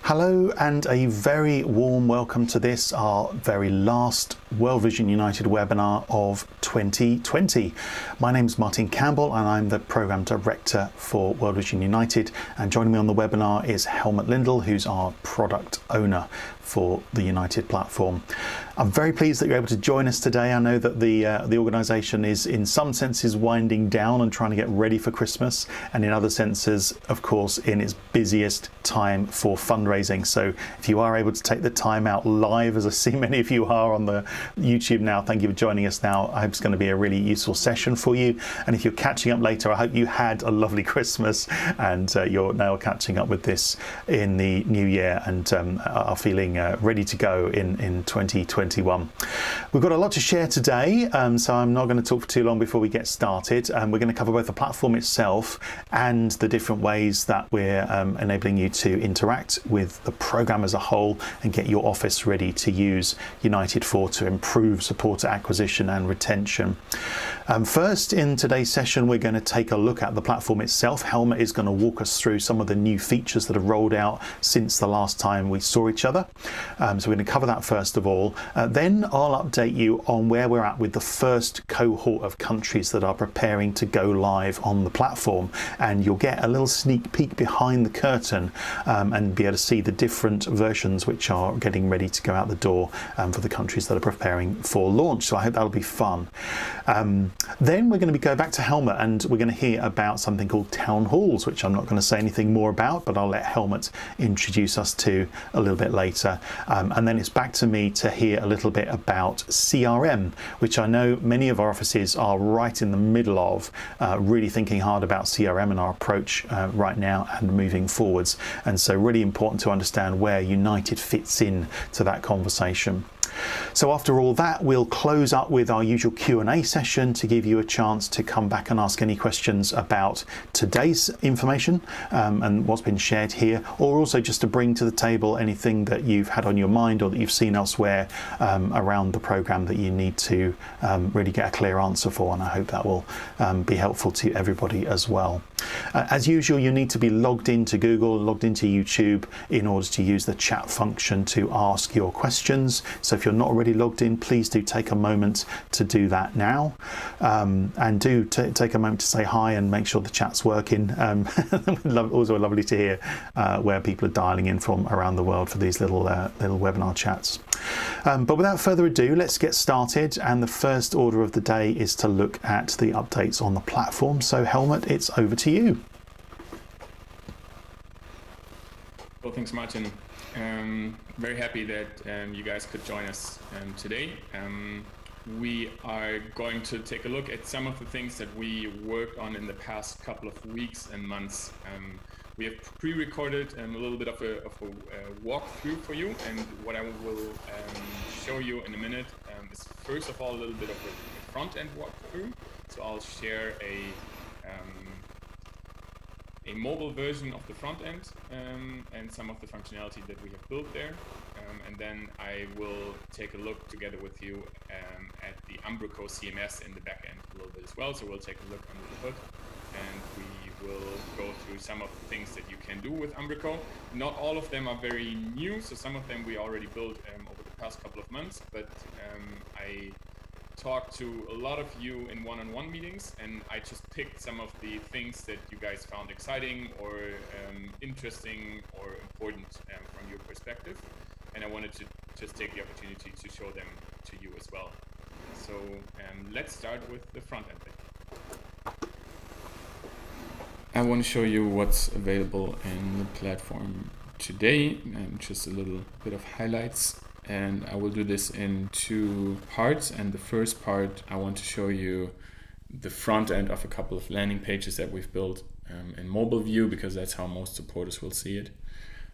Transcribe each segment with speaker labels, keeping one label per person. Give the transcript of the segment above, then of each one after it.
Speaker 1: Hello and a very warm welcome to this, our very last World Vision United webinar of 2020. My name is Martin Campbell and I'm the Programme Director for World Vision United, and joining me on the webinar is Helmut Lindl, who's our Product Owner for the United platform. I'm very pleased that you're able to join us today. I know that the organisation is in some senses winding down and trying to get ready for Christmas, and in other senses, of course, in its busiest time for fundraising. So if you are able to take the time out live, as I see many of you are on the YouTube now, thank you for joining us now. I hope it's going to be a really useful session for you. And if you're catching up later, I hope you had a lovely Christmas and you're now catching up with this in the new year and are feeling ready to go in 2021. We've got a lot to share today, so I'm not going to talk for too long before we get started. We're going to cover both the platform itself and the different ways that we're enabling you to interact with the program as a whole and get your office ready to use United for to improve supporter acquisition and retention. First, in today's session, we're going to take a look at the platform itself. Helmut is going to walk us through some of the new features that have rolled out since the last time we saw each other. So we're going to cover that first of all. Then I'll update you on where we're at with the first cohort of countries that are preparing to go live on the platform, and you'll get a little sneak peek behind the curtain and be able to see the different versions which are getting ready to go out the door for the countries that are preparing for launch. So I hope that'll be fun. Then we're going to go back to Helmut and we're going to hear about something called town halls, which I'm not going to say anything more about, but I'll let Helmut introduce us to a little bit later. And then it's back to me to hear a little bit about CRM, which I know many of our offices are right in the middle of, really thinking hard about CRM and our approach right now and moving forwards. And so really important to understand where United fits in to that conversation. So after all that, we'll close up with our usual Q&A session to give you a chance to come back and ask any questions about today's information and what's been shared here, or also just to bring to the table anything that you've had on your mind or that you've seen elsewhere around the programme that you need to really get a clear answer for, and I hope that will be helpful to everybody as well. As usual, you need to be logged into Google, logged into YouTube in order to use the chat function to ask your questions. So if you're not already logged in, please do take a moment to do that now, and do take a moment to say hi and make sure the chat's working. Also lovely to hear where people are dialing in from around the world for these little webinar chats. But without further ado, let's get started, and the first order of the day is to look at the updates on the platform. So Helmut, it's over to you.
Speaker 2: Well, thanks, Martin. Very happy that you guys could join us today. We are going to take a look at some of the things that we worked on in the past couple of weeks and months. We have pre-recorded a little bit of a walkthrough for you, and what I will show you in a minute is first of all a little bit of a front-end walkthrough. So I'll share a mobile version of the front end and some of the functionality that we have built there. And then I will take a look together with you at the Umbraco CMS in the back end a little bit as well. So we'll take a look under the hood and we will go through some of the things that you can do with Umbraco. Not all of them are very new, so some of them we already built over the past couple of months, but I talked to a lot of you in one-on-one meetings, and I just picked some of the things that you guys found exciting or interesting or important from your perspective, and I wanted to just take the opportunity to show them to you as well. So let's start with the front end thing. I want to show you what's available in the platform today, and just a little bit of highlights. And I will do this in two parts. And the first part, I want to show you the front end of a couple of landing pages that we've built in mobile view, because that's how most supporters will see it.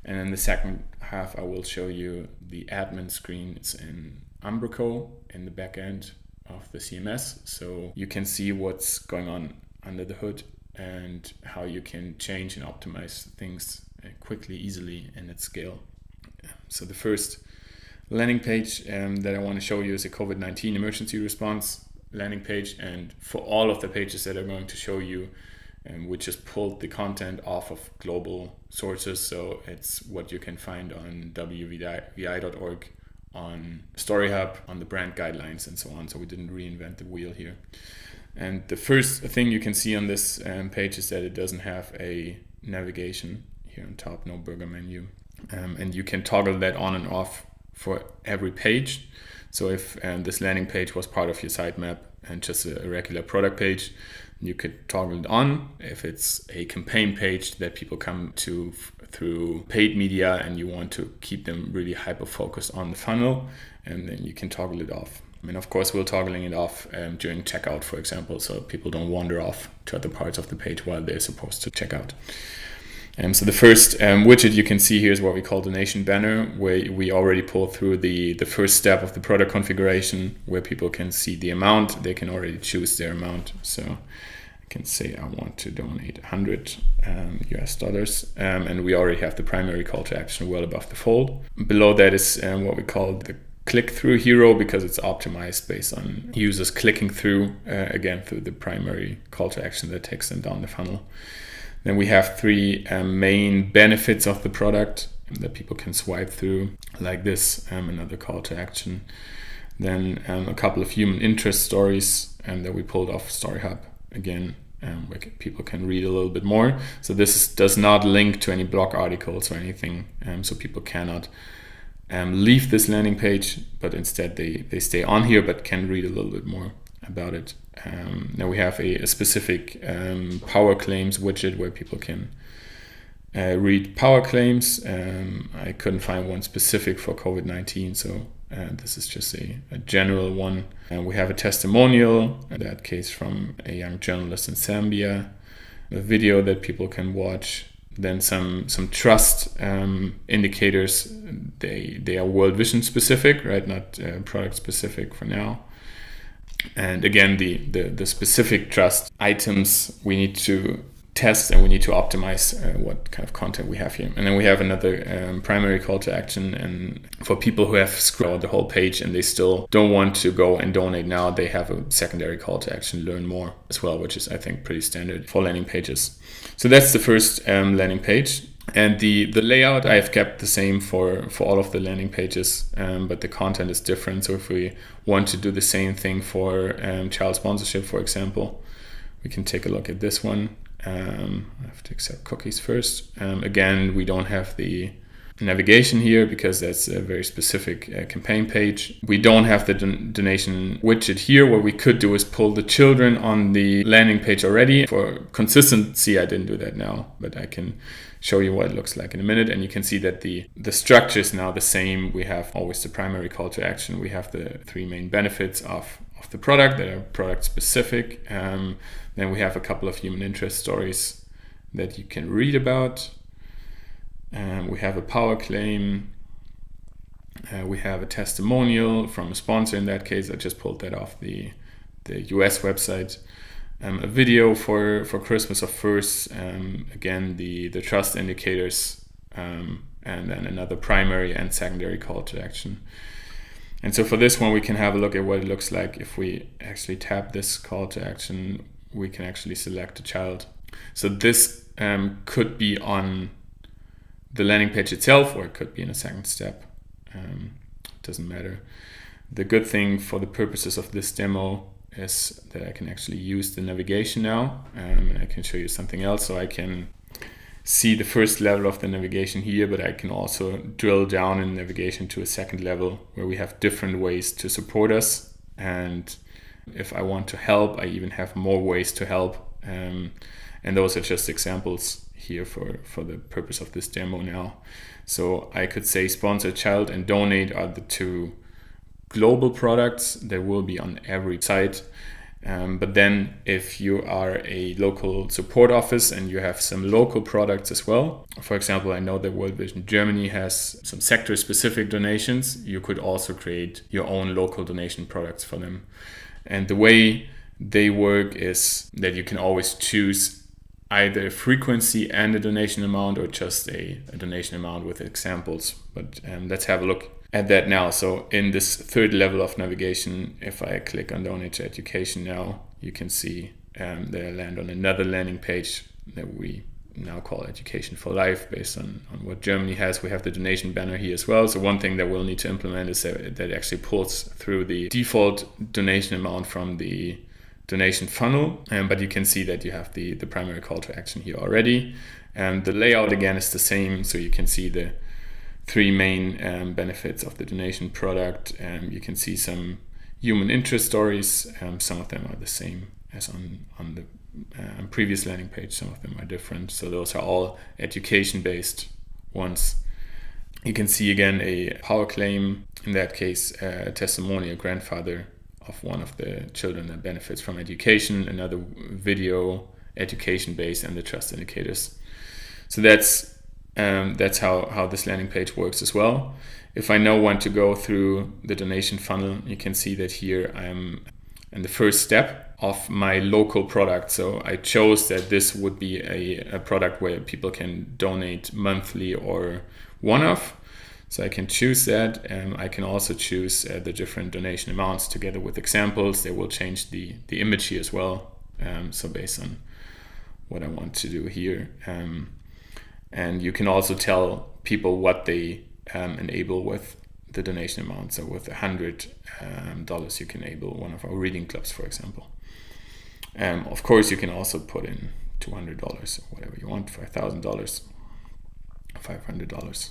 Speaker 2: And in the second half, I will show you the admin screen. It's in Umbraco in the back end of the CMS. So you can see what's going on under the hood and how you can change and optimize things quickly, easily, and at scale. So the first landing page that I want to show you is a COVID-19 emergency response landing page, and for all of the pages that I'm going to show you, And we just pulled the content off of global sources. So it's what you can find on wvi.org, on StoryHub, on the brand guidelines and so on. So we didn't reinvent the wheel here. And the first thing you can see on this page is that it doesn't have a navigation here on top, no burger menu. And you can toggle that on and off for every page. So if this landing page was part of your sitemap and just a regular product page, you could toggle it on. If it's a campaign page that people come to through paid media and you want to keep them really hyper-focused on the funnel, and then you can toggle it off. I mean, of course, we're toggling it off during checkout, for example, so people don't wander off to other parts of the page while they're supposed to check out. So the first widget you can see here is what we call donation banner, where we already pull through the first step of the product configuration, where people can see the amount. They can already choose their amount. So I can say I want to donate 100 US dollars, and we already have the primary call to action well above the fold. Below that is what we call the click-through hero, because it's optimized based on users clicking through, again, through the primary call to action that takes them down the funnel. Then we have three main benefits of the product that people can swipe through, like this, another call to action. Then a couple of human interest stories that we pulled off StoryHub, again, where people can read a little bit more. So this does not link to any blog articles or anything, so people cannot leave this landing page, but instead they stay on here but can read a little bit more about it. Now we have a specific power claims widget where people can read power claims. I couldn't find one specific for COVID-19, so this is just a general one. We have a testimonial, in that case from a young journalist in Zambia, a video that people can watch. Then some trust indicators. They are World Vision specific, right? Not product specific for now. And again, the specific trust items we need to test and we need to optimize what kind of content we have here. And then we have another primary call to action. And for people who have scrolled the whole page and they still don't want to go and donate now, they have a secondary call to action, learn more as well, which is, I think, pretty standard for landing pages. So that's the first landing page. And the layout I have kept the same for all of the landing pages, but the content is different. So if we want to do the same thing for child sponsorship, for example, we can take a look at this one. I have to accept cookies first. Again, we don't have the navigation here because that's a very specific campaign page. We don't have the donation widget here. What we could do is pull the children on the landing page already. For consistency, I didn't do that now, but I can show you what it looks like in a minute. And you can see that the structure is now the same. We have always the primary call to action. We have the three main benefits of the product that are product specific. Then we have a couple of human interest stories that you can read about. We have a power claim. We have a testimonial from a sponsor. In that case, I just pulled that off the US website. A video for Christmas of first. Again, the trust indicators, and then another primary and secondary call to action. And so for this one, we can have a look at what it looks like. If we actually tap this call to action, we can actually select a child. So this could be on the landing page itself, or it could be in a second step. Doesn't matter. The good thing for the purposes of this demo is that I can actually use the navigation now, and I can show you something else. So I can see the first level of the navigation here, but I can also drill down in navigation to a second level where we have different ways to support us. And if I want to help, I even have more ways to help. And those are just examples here for the purpose of this demo now. So I could say sponsor child and donate are the two global products that will be on every site. But then if you are a local support office and you have some local products as well, for example, I know that World Vision Germany has some sector specific donations. You could also create your own local donation products for them. And the way they work is that you can always choose either a frequency and a donation amount, or just a donation amount with examples. But let's have a look at that now. So in this third level of navigation, if I click on donate to education now, you can see They land on another landing page that we now call Education for Life, based on what Germany has. We have the donation banner here as well. So one thing that we'll need to implement is that it actually pulls through the default donation amount from the donation funnel. But you can see that you have the primary call to action here already. And the layout again is the same. So you can see the three main benefits of the donation product. You can see some human interest stories. Some of them are the same as on the previous landing page. Some of them are different. So those are all education-based ones. You can see again a power claim, in that case a testimonial, grandfather of one of the children that benefits from education, another video, education-based, and the trust indicators. So that's how this landing page works as well. If I now want to go through the donation funnel, you can see that here I'm in the first step of my local product. So I chose that this would be a product where people can donate monthly or one-off. So I can choose that, and I can also choose the different donation amounts together with examples. They will change the image here as well. So based on what I want to do here. And you can also tell people what they enable with the donation amount. So with $100, you can enable one of our reading clubs, for example. Of course, you can also put in $200 or whatever you want, $5,000, $500.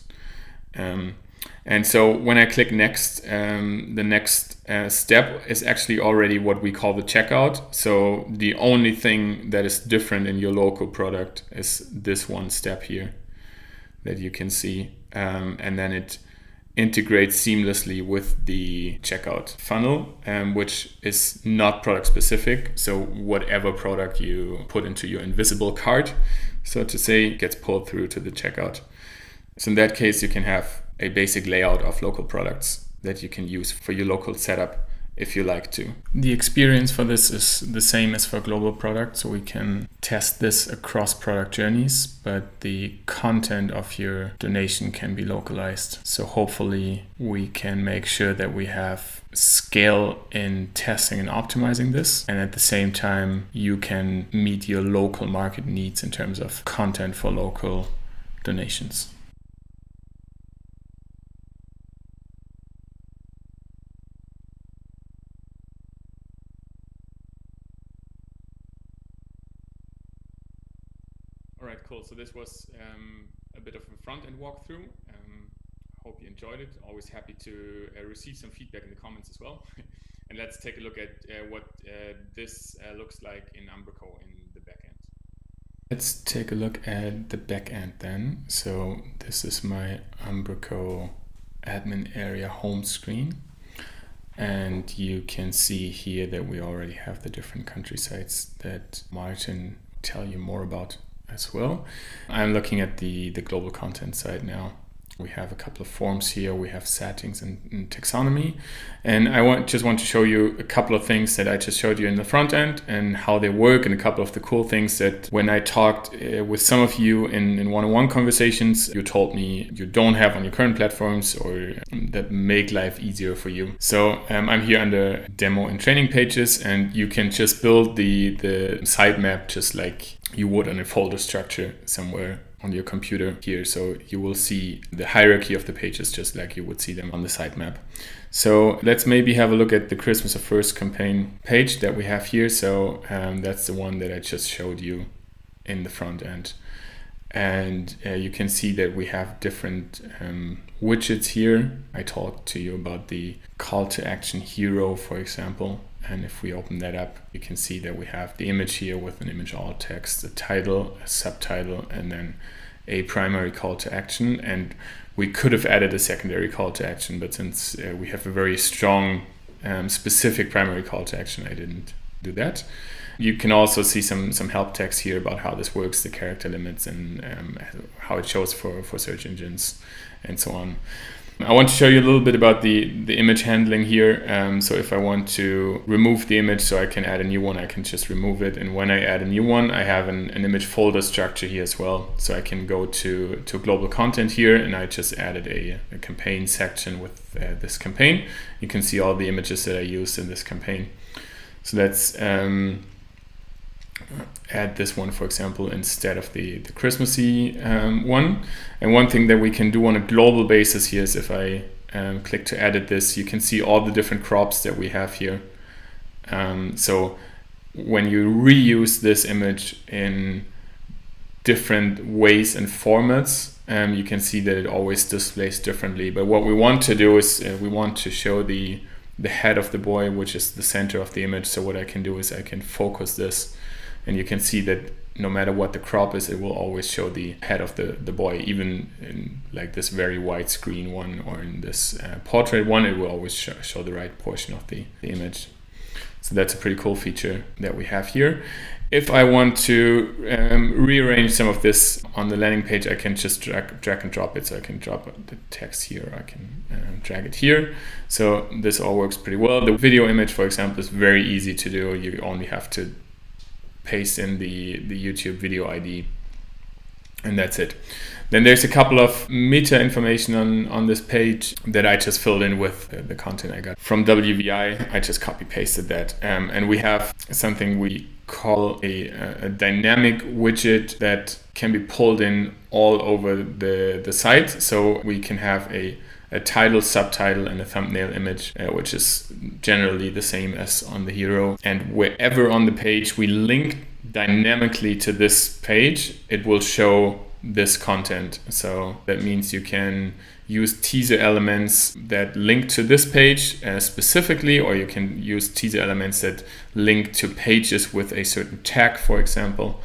Speaker 2: And so when I click next, the next step is actually already what we call the checkout. So the only thing that is different in your local product is this one step here that you can see. And then it integrates seamlessly with the checkout funnel, which is not product specific. So whatever product you put into your invisible cart, so to say, gets pulled through to the checkout. So in that case, you can have a basic layout of local products that you can use for your local setup if you like to. The experience for this is the same as for global products, so we can test this across product journeys, but the content of your donation can be localized. So hopefully we can make sure that we have scale in testing and optimizing this, and at the same time you can meet your local market needs in terms of content for local donations. All right, cool. So this was a bit of a front-end walkthrough. Hope you enjoyed it. Always happy to receive some feedback in the comments as well. And let's take a look at what this looks like in Umbraco in the backend. Let's take a look at the backend then. So this is my Umbraco admin area home screen. And you can see here that we already have the different country sites that Martin will tell you more about as well. I'm looking at the global content side now. We have a couple of forms here. We have settings and taxonomy. And I just want to show you a couple of things that I just showed you in the front end and how they work, and a couple of the cool things that when I talked with some of you in one-on-one conversations, you told me you don't have on your current platforms or that make life easier for you. So I'm here under demo and training pages, and you can just build the sitemap just like you would on a folder structure somewhere on your computer here. So you will see the hierarchy of the pages just like you would see them on the sitemap. So let's maybe have a look at the Christmas of First campaign page that we have here. So that's the one that I just showed you in the front end. And you can see that we have different widgets here. I talked to you about the call to action hero, for example. And if we open that up, you can see that we have the image here with an image alt text, a title, a subtitle, and then a primary call to action. And we could have added a secondary call to action, but since we have a very strong specific primary call to action, I didn't do that. You can also see some help text here about how this works, the character limits, and how it shows for search engines and so on. I want to show you a little bit about the image handling here. So if I want to remove the image so I can add a new one, I can just remove it. And when I add a new one, I have an image folder structure here as well. So I can go to global content here, and I just added a campaign section with this campaign. You can see all the images that I used in this campaign. So let's add this one, for example, instead of the Christmassy one. And one thing that we can do on a global basis here is if I click to edit this, you can see all the different crops that we have here. So when you reuse this image in different ways and formats, you can see that it always displays differently. But what we want to do is we want to show the head of the boy, which is the center of the image. So what I can do is I can focus this, and you can see that no matter what the crop is, it will always show the head of the boy, even in like this very widescreen one or in this portrait one, it will always show the right portion of the image. So that's a pretty cool feature that we have here. If I want to rearrange some of this on the landing page, I can just drag and drop it. So I can drop the text here, I can drag it here. So this all works pretty well. The video image, for example, is very easy to do. You only have to paste in the YouTube video ID, and that's it. Then there's a couple of meta information on this page that I just filled in with the content I got from WVI. I just copy pasted that, and we have something we call a dynamic widget that can be pulled in all over the site. So we can have a title, subtitle, and a thumbnail image, which is generally the same as on the hero. And wherever on the page we link dynamically to this page, it will show this content. So that means you can use teaser elements that link to this page specifically, or you can use teaser elements that link to pages with a certain tag, for example,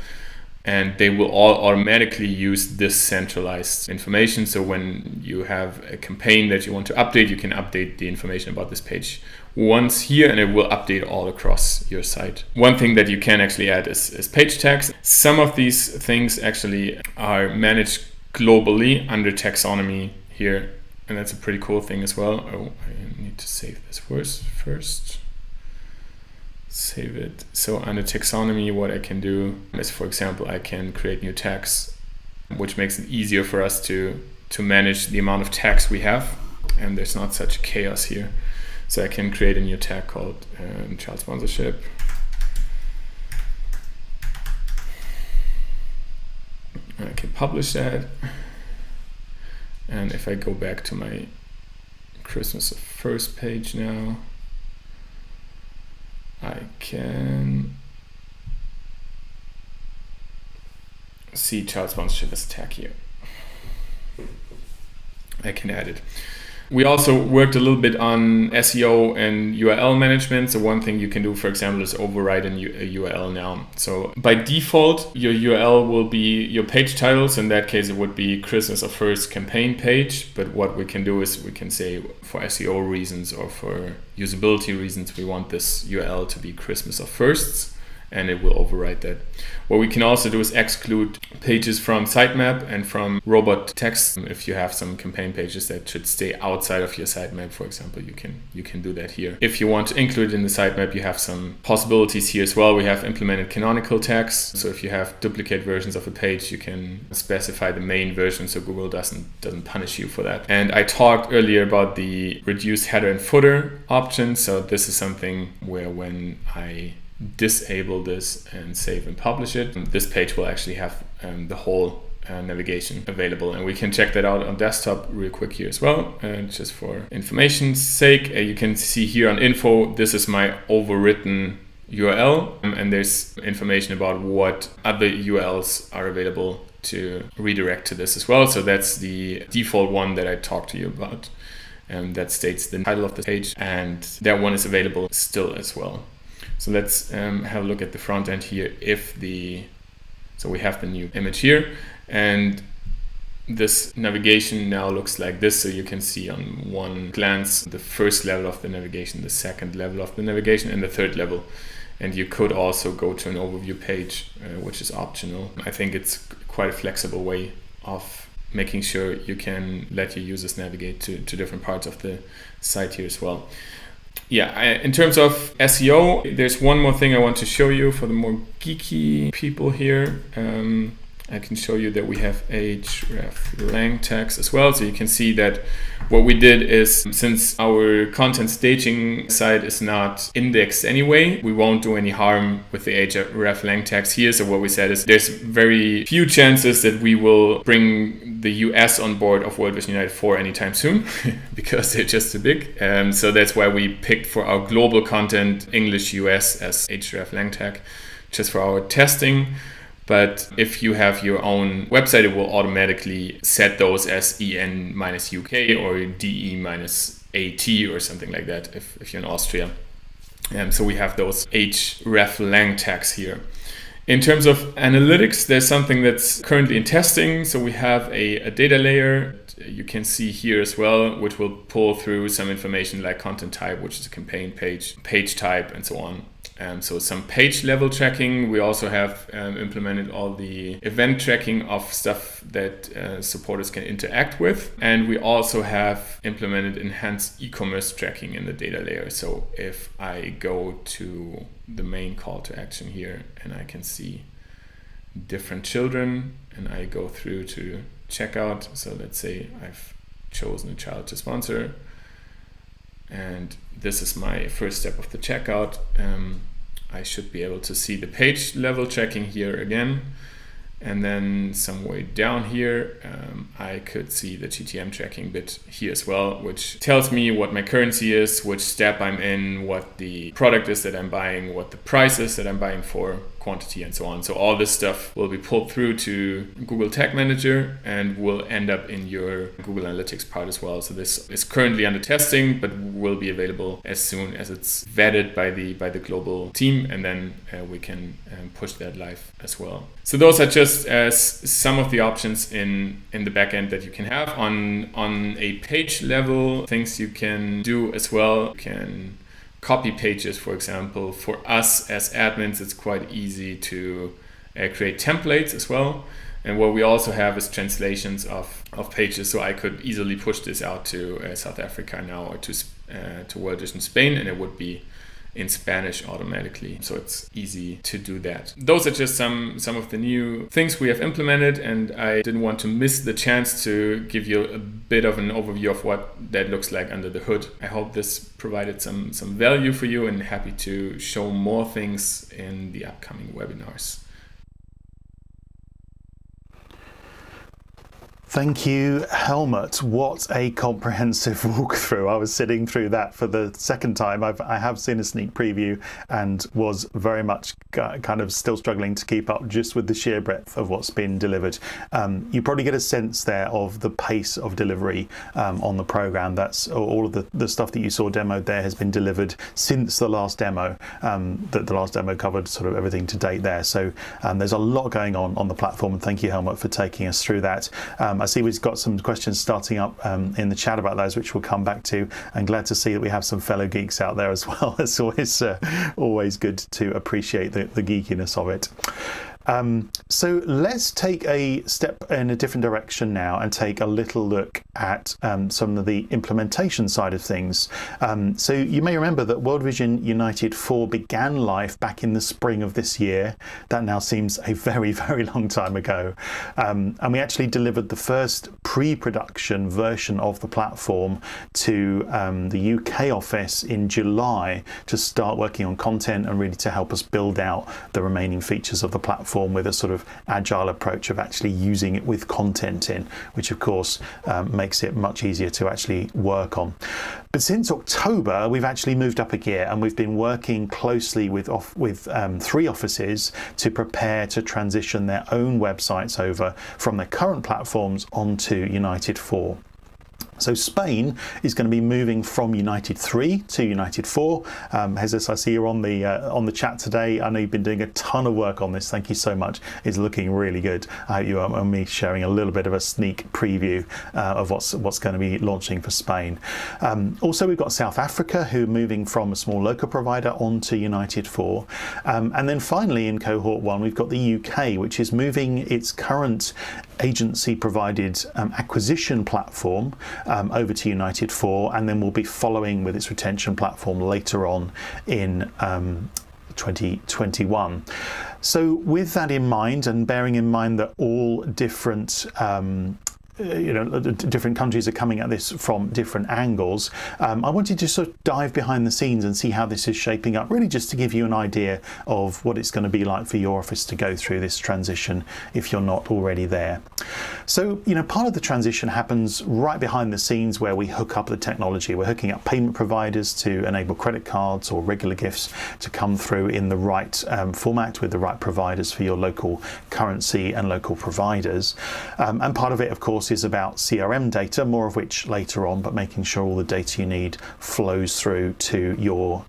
Speaker 2: and they will all automatically use this centralized information. So when you have a campaign that you want to update, you can update the information about this page once here, and it will update all across your site. One thing that you can actually add is page tags. Some of these things actually are managed globally under taxonomy here, and that's a pretty cool thing as well. Oh, I need to save this first. Save it. So under taxonomy, what I can do is, for example, I can create new tags, which makes it easier for us to manage the amount of tags we have, and there's not such chaos here. So I can create a new tag called child sponsorship. I can publish that. And if I go back to my Christmas first page now, I can see child sponsorship as a tag here. I can add it. We also worked a little bit on SEO and URL management. So one thing you can do, for example, is override a URL now. So by default, your URL will be your page titles. In that case, it would be Christmas of First campaign page. But what we can do is we can say for SEO reasons or for usability reasons, we want this URL to be Christmas of Firsts, and it will override that. What we can also do is exclude pages from sitemap and from robot text. If you have some campaign pages that should stay outside of your sitemap, for example, you can do that here. If you want to include it in the sitemap, you have some possibilities here as well. We have implemented canonical tags. So if you have duplicate versions of a page, you can specify the main version so Google doesn't punish you for that. And I talked earlier about the reduce header and footer option. So this is something where when I disable this and save and publish it, this page will actually have the whole navigation available, and we can check that out on desktop real quick here as well. Just for information's sake, you can see here on info, this is my overwritten URL, and there's information about what other URLs are available to redirect to this as well. So that's the default one that I talked to you about, and that states the title of the page, and that one is available still as well. So let's have a look at the front end here. So we have the new image here, and this navigation now looks like this. So you can see on one glance the first level of the navigation, the second level of the navigation, and the third level. And you could also go to an overview page, which is optional. I think it's quite a flexible way of making sure you can let your users navigate to different parts of the site here as well. Yeah, in terms of SEO, there's one more thing I want to show you for the more geeky people here. I can show you that we have href tags as well. So you can see that what we did is, since our content staging site is not indexed anyway, we won't do any harm with the href tags here. So what we said is there's very few chances that we will bring the US on board of World Vision United 4 anytime soon because they're just too big. So that's why we picked for our global content English US as href tag, just for our testing. But if you have your own website, it will automatically set those as EN-UK or DE-AT or something like that if you're in Austria. So we have those href tags here. In terms of analytics, there's something that's currently in testing. So we have a data layer, you can see here as well, which will pull through some information like content type, which is a campaign page type, and so on. So some page level tracking. We also have implemented all the event tracking of stuff that supporters can interact with. And we also have implemented enhanced e-commerce tracking in the data layer. So if I go to the main call to action here and I can see different children and I go through to checkout. So let's say I've chosen a child to sponsor. And this is my first step of the checkout. I should be able to see the page level tracking here again. And then somewhere down here, I could see the GTM tracking bit here as well, which tells me what my currency is, which step I'm in, what the product is that I'm buying, what the price is that I'm buying for, quantity, and so on. So all this stuff will be pulled through to Google Tag Manager and will end up in your Google Analytics part as well. So this is currently under testing, but will be available as soon as it's vetted by the global team, and then we can push that live as well. So those are just some of the options in the backend that you can have on a page level. Things you can do as well. You can copy pages, for example. For us as admins, it's quite easy to create templates as well. And what we also have is translations of pages. So I could easily push this out to South Africa now, or to World Vision Spain, and it would be in Spanish automatically. So it's easy to do that. Those are just some of the new things we have implemented, and I didn't want to miss the chance to give you a bit of an overview of what that looks like under the hood. I hope this provided some value for you, and happy to show more things in the upcoming webinars.
Speaker 1: Thank you, Helmut. What a comprehensive walkthrough. I was sitting through that for the second time. I have seen a sneak preview and was very much kind of still struggling to keep up just with the sheer breadth of what's been delivered. You probably get a sense there of the pace of delivery on the program. That's all of the stuff that you saw demoed there has been delivered since the last demo. The last demo covered sort of everything to date there. So there's a lot going on the platform, and thank you, Helmut, for taking us through that. I see we've got some questions starting up in the chat about those, which we'll come back to. I'm glad to see that we have some fellow geeks out there as well. It's always good to appreciate the geekiness of it. So let's take a step in a different direction now and take a little look at some of the implementation side of things. So you may remember that World Vision United 4 began life back in the spring of this year. That now seems a very, very long time ago. And we actually delivered the first pre-production version of the platform to the UK office in July to start working on content and really to help us build out the remaining features of the platform with a sort of agile approach of actually using it with content in, which of course makes it much easier to actually work on. But since October, we've actually moved up a gear, and we've been working closely with 3 offices to prepare to transition their own websites over from their current platforms onto United 4. So Spain is going to be moving from United 3 to United 4. Jesus, I see you're on the chat today. I know you've been doing a ton of work on this. Thank you so much. It's looking really good. I hope you are me sharing a little bit of a sneak preview of what's going to be launching for Spain. Also, we've got South Africa, who are moving from a small local provider onto United 4. And then finally, in cohort 1, we've got the UK, which is moving its current agency-provided acquisition platform over to United 4, and then we'll be following with its retention platform later on in 2021. So with that in mind, and bearing in mind that all different different countries are coming at this from different angles, I wanted to sort of dive behind the scenes and see how this is shaping up, really just to give you an idea of what it's going to be like for your office to go through this transition if you're not already there. So, part of the transition happens right behind the scenes where we hook up the technology. We're hooking up payment providers to enable credit cards or regular gifts to come through in the right format with the right providers for your local currency and local providers. And part of it, of course, is about CRM data, more of which later on, but making sure all the data you need flows through to your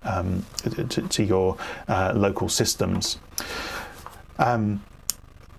Speaker 1: local systems.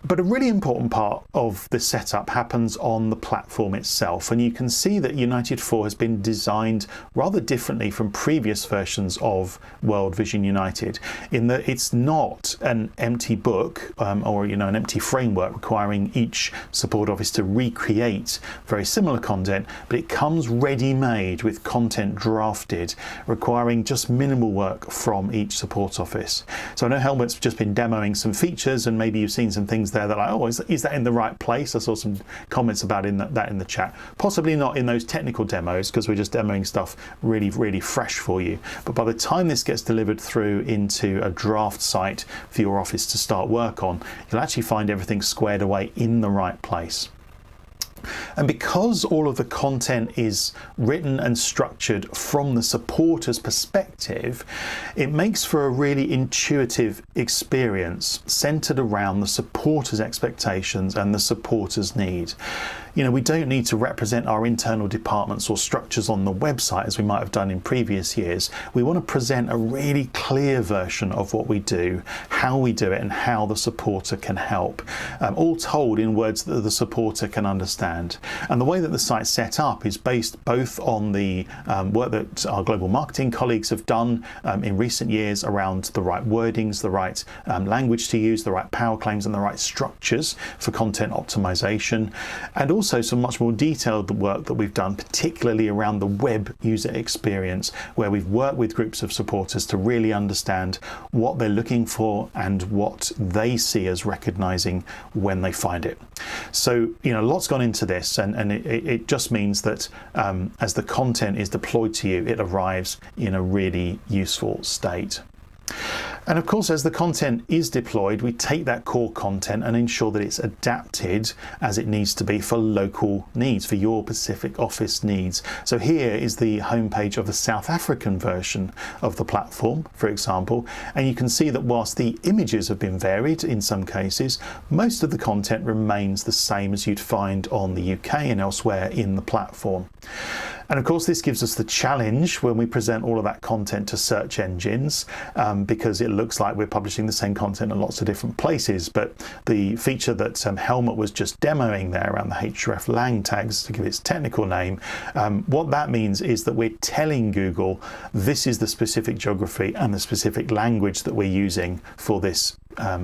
Speaker 1: But a really important part of the setup happens on the platform itself, and you can see that United 4 has been designed rather differently from previous versions of World Vision United, in that it's not an empty book or an empty framework requiring each support office to recreate very similar content, but it comes ready-made with content drafted, requiring just minimal work from each support office. So I know Helmut's just been demoing some features, and maybe you've seen some things there that like, oh, is that in the right place? I saw some comments about that in the chat. Possibly not in those technical demos, because we're just demoing stuff really, really fresh for you. But by the time this gets delivered through into a draft site for your office to start work on, you'll actually find everything squared away in the right place. And because all of the content is written and structured from the supporter's perspective, it makes for a really intuitive experience centered around the supporter's expectations and the supporter's need. We don't need to represent our internal departments or structures on the website as we might have done in previous years. We want to present a really clear version of what we do, how we do it, and how the supporter can help, all told in words that the supporter can understand. And the way that the site's set up is based both on the work that our global marketing colleagues have done in recent years around the right wordings, the right language to use, the right power claims, and the right structures for content optimization, and also some much more detailed work that we've done, particularly around the web user experience, where we've worked with groups of supporters to really understand what they're looking for and what they see as recognizing when they find it. So, lots gone into this, and it just means that as the content is deployed to you, it arrives in a really useful state. And of course, as the content is deployed, we take that core content and ensure that it's adapted as it needs to be for local needs, for your Pacific office needs. So here is the homepage of the South African version of the platform, for example, and you can see that whilst the images have been varied in some cases, most of the content remains the same as you'd find on the UK and elsewhere in the platform. And of course, this gives us the challenge when we present all of that content to search engines, because it looks like we're publishing the same content in lots of different places. But the feature that Helmut was just demoing there around the href lang tags, to give its technical name, what that means is that we're telling Google this is the specific geography and the specific language that we're using for this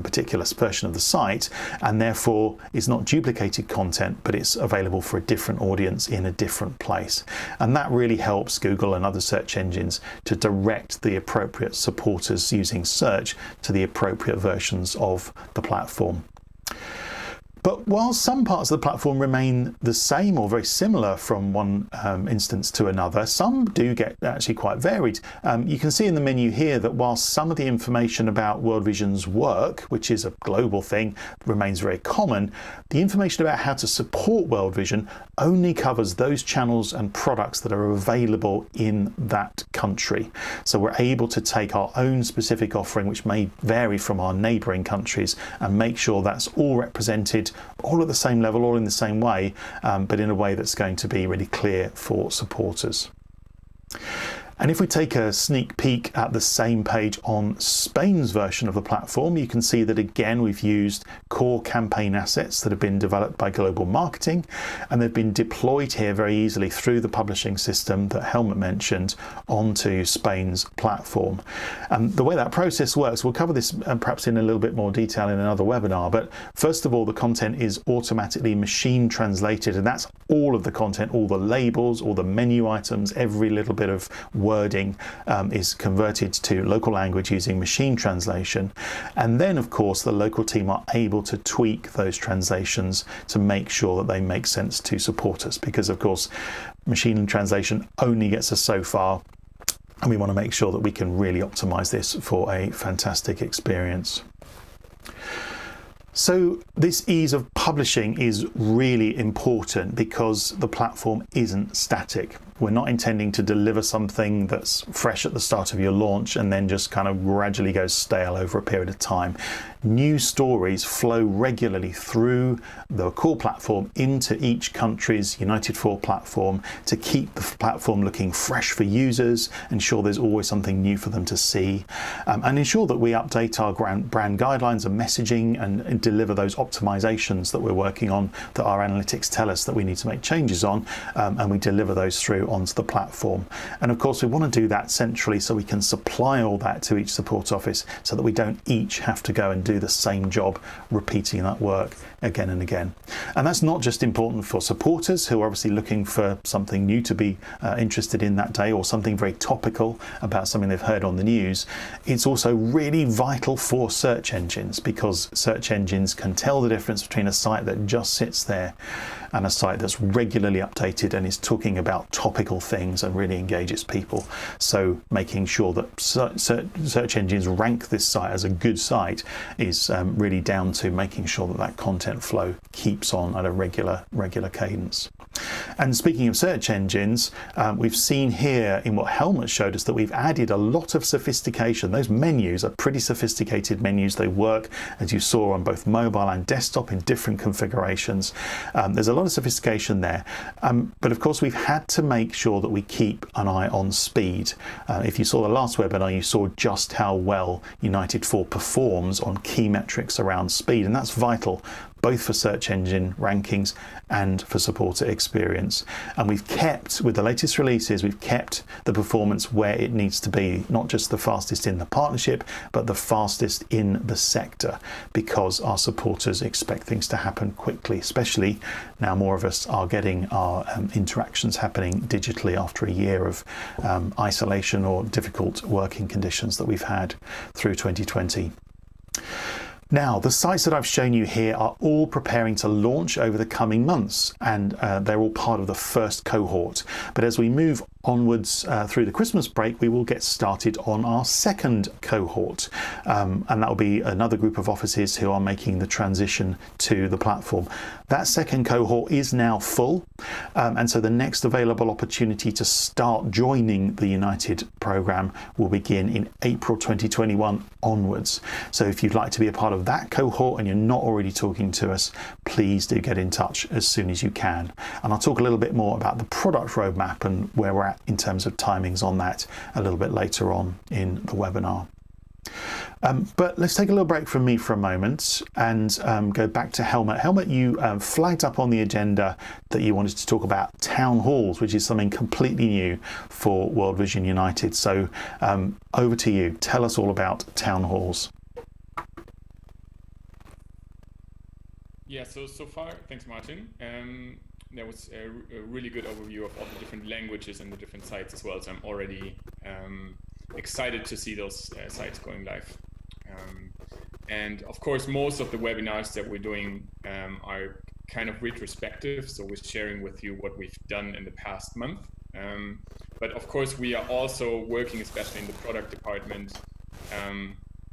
Speaker 1: particular version of the site, and therefore it's not duplicated content, but it's available for a different audience in a different place. And that really helps Google and other search engines to direct the appropriate supporters using search to the appropriate versions of the platform. But while some parts of the platform remain the same or very similar from one instance to another, some do get actually quite varied. You can see in the menu here that while some of the information about World Vision's work, which is a global thing, remains very common, the information about how to support World Vision only covers those channels and products that are available in that country. So we're able to take our own specific offering, which may vary from our neighbouring countries, and make sure that's all represented all at the same level, all in the same way, but in a way that's going to be really clear for supporters. And if we take a sneak peek at the same page on Spain's version of the platform, you can see that again we've used core campaign assets that have been developed by global marketing, and they've been deployed here very easily through the publishing system that Helmut mentioned onto Spain's platform. And the way that process works, we'll cover this perhaps in a little bit more detail in another webinar, but first of all, the content is automatically machine translated, and that's all of the content, all the labels, all the menu items, every little bit of wording is converted to local language using machine translation. And then, of course, the local team are able to tweak those translations to make sure that they make sense to supporters, because, of course, machine translation only gets us so far. And we want to make sure that we can really optimize this for a fantastic experience. So this ease of publishing is really important because the platform isn't static. We're not intending to deliver something that's fresh at the start of your launch and then just kind of gradually goes stale over a period of time. New stories flow regularly through the core platform into each country's United 4 platform to keep the platform looking fresh for users, ensure there's always something new for them to see, and ensure that we update our brand guidelines and messaging and deliver those optimisations that we're working on that our analytics tell us that we need to make changes on, and we deliver those through onto the platform. And of course we want to do that centrally so we can supply all that to each support office so that we don't each have to go and do the same job repeating that work again and again. And that's not just important for supporters who are obviously looking for something new to be interested in that day, or something very topical about something they've heard on the news. It's also really vital for search engines, because search engines can tell the difference between a site that just sits there and a site that's regularly updated and is talking about topical things and really engages people. So making sure that search engines rank this site as a good site is really down to making sure that that content flow keeps on at a regular cadence. And speaking of search engines, we've seen here in what Helmut showed us that we've added a lot of sophistication. Those menus are pretty sophisticated menus. They work, as you saw, on both mobile and desktop in different configurations. There's a lot of sophistication there, but of course we've had to make sure that we keep an eye on speed. If you saw the last webinar, you saw just how well United 4 performs on key metrics around speed, and that's vital both for search engine rankings and for supporter experience. And we've kept, with the latest releases, we've kept the performance where it needs to be, not just the fastest in the partnership, but the fastest in the sector, because our supporters expect things to happen quickly, especially now more of us are getting our interactions happening digitally after a year of isolation or difficult working conditions that we've had through 2020. Now, the sites that I've shown you here are all preparing to launch over the coming months, and they're all part of the first cohort. But as we move onwards through the Christmas break, we will get started on our second cohort, and that will be another group of offices who are making the transition to the platform. That second cohort is now full, and so the next available opportunity to start joining the United program will begin in April 2021 onwards. So if you'd like to be a part of that cohort and you're not already talking to us, please do get in touch as soon as you can. And I'll talk a little bit more about the product roadmap and where we're at in terms of timings on that a little bit later on in the webinar. But let's take a little break from me for a moment and go back to Helmut. Helmut, you flagged up on the agenda that you wanted to talk about town halls, which is something completely new for World Vision United. So over to you. Tell us all about town halls.
Speaker 2: Yeah, so far, thanks Martin. That was a really good overview of all the different languages and the different sites as well. So I'm already excited to see those sites going live. And of course, most of the webinars that we're doing are kind of retrospective. So we're sharing with you what we've done in the past month. But of course, we are also working, especially in the product department,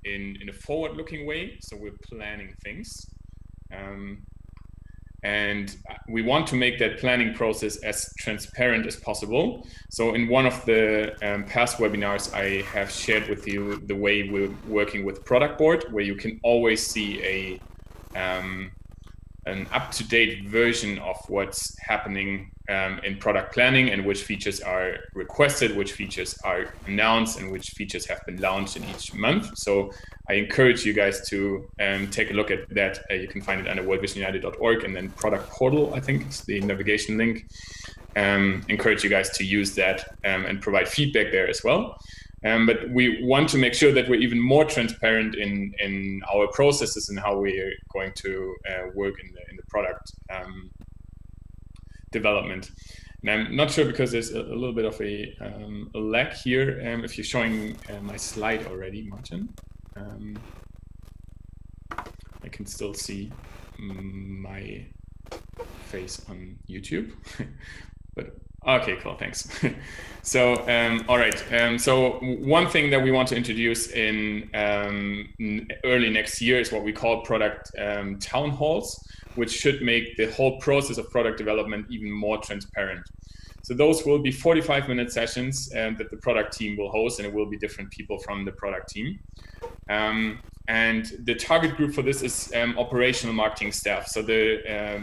Speaker 2: in a forward-looking way. So we're planning things. And we want to make that planning process as transparent as possible. So in one of the past webinars, I have shared with you the way we're working with Product Board, where you can always see an up-to-date version of what's happening in product planning and which features are requested, which features are announced, and which features have been launched in each month. So I encourage you guys to take a look at that. You can find it under worldvisionunited.org, and then product portal, I think is the navigation link. Encourage you guys to use that and provide feedback there as well. But we want to make sure that we're even more transparent in our processes and how we're going to work in the product development. And I'm not sure because there's a little bit of a lag here. If you're showing my slide already, Martin, I can still see my face on YouTube. But okay, cool, thanks. So, all right. So one thing that we want to introduce in early next year is what we call product town halls, which should make the whole process of product development even more transparent. So those will be 45-minute sessions that the product team will host, and it will be different people from the product team. And the target group for this is operational marketing staff. So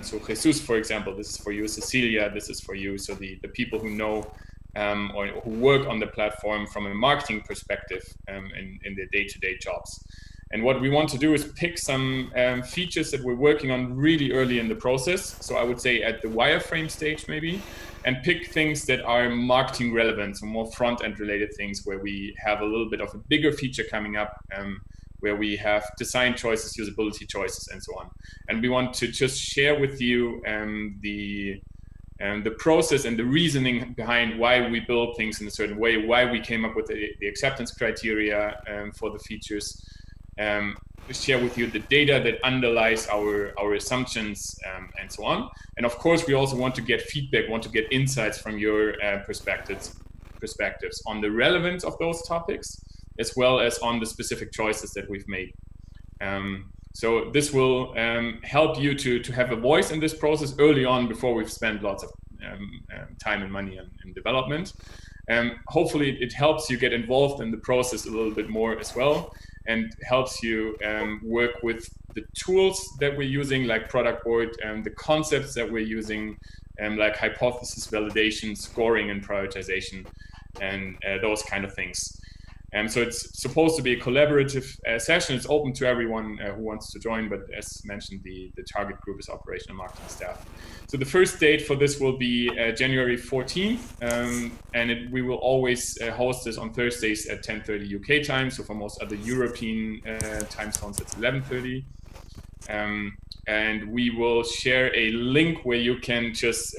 Speaker 2: so Jesus, for example, this is for you. Cecilia, this is for you. So the people who know or who work on the platform from a marketing perspective in their day-to-day jobs. And what we want to do is pick some features that we're working on really early in the process. So I would say at the wireframe stage maybe, and pick things that are marketing relevant, so more front-end related things where we have a little bit of a bigger feature coming up, where we have design choices, usability choices, and so on. And we want to just share with you the process and the reasoning behind why we build things in a certain way, why we came up with the acceptance criteria for the features, share with you the data that underlies our assumptions, and so on. And of course, we also want to get feedback, want to get insights from your perspectives on the relevance of those topics, as well as on the specific choices that we've made. So this will help you to have a voice in this process early on before we've spent lots of time and money in development. Hopefully it helps you get involved in the process a little bit more as well, and helps you work with the tools that we're using, like product board, and the concepts that we're using, like hypothesis validation, scoring and prioritization, and those kind of things. So it's supposed to be a collaborative session. It's open to everyone who wants to join, but as mentioned, the target group is operational marketing staff. So the first date for this will be January 14th, and we will always host this on Thursdays at 10:30 UK time. So for most other European time zones, it's 11:30. And we will share a link where you can just